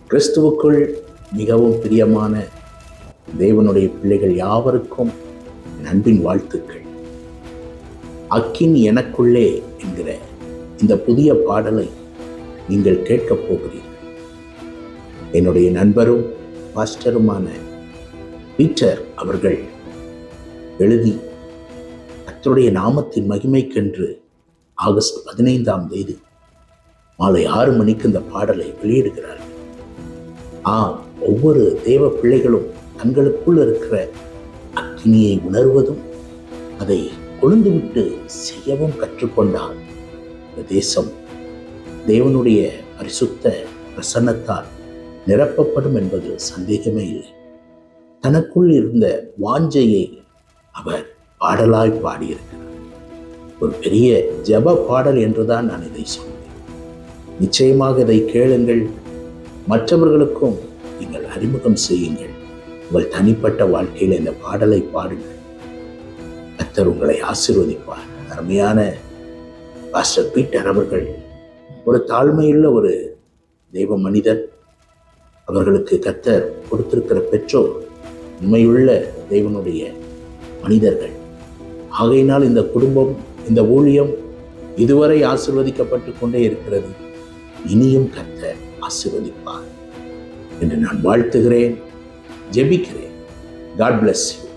கிறிஸ்துவுக்குள் மிகவும் பிரியமான தேவனுடைய பிள்ளைகள் யாவருக்கும் அன்பின் வாழ்த்துக்கள். அக்கினி எனக்குள்ளே என்கிற இந்த புதிய பாடலை நீங்கள் கேட்கப் போகிறீர்கள். என்னுடைய நண்பரும் பாஸ்டருமான பீட்டர் அவர்கள் எழுதி கர்த்தருடைய நாமத்தின் மகிமைக்கென்று ஆகஸ்ட் 15ஆம் தேதி மாலை 6 மணிக்கு இந்த பாடலை வெளியிடுகிறார்கள். ஒவ்வொரு தேவ பிள்ளைகளும் தங்களுக்குள் இருக்கிற அக்கினியை உணர்வதும் அதை கொழுந்துவிட்டு செய்யவும் கற்றுக்கொண்டால் இந்த தேசம் தேவனுடைய பரிசுத்த பிரசன்னத்தால் நிரப்பப்படும் என்பது சந்தேகமே இல்லை. தனக்குள் இருந்த வாஞ்சையை அவர் பாடலாய் பாடியிருக்கிறார். ஒரு பெரிய ஜெப பாடல் என்றுதான் நான் இதை சொன்னேன். நிச்சயமாக இதை கேளுங்கள், மற்றவர்களுக்கும் நீங்கள் அறிமுகம் செய்யுங்கள். உங்கள் தனிப்பட்ட வாழ்க்கையில் இந்த பாடலை பாடுங்கள். கர்த்தர் உங்களை ஆசீர்வதிப்பார். அருமையான பாஸ்டர் பீட்டர் அவர்கள் ஒரு தாழ்மையுள்ள ஒரு தெய்வ மனிதர். அவர்களுக்கு கர்த்தர் கொடுத்திருக்கிற பெற்றோர் உண்மையுள்ள தேவனுடைய மனிதர்கள். ஆகையினால் இந்த குடும்பம், இந்த ஊழியம் இதுவரை ஆசீர்வதிக்கப்பட்டு கொண்டே இருக்கிறது. இனியும் கர்த்தர் ஆசீர்வதிப்பார் என்று நான் வாழ்த்துகிறேன், ஜெபிக்கிறேன். God bless you.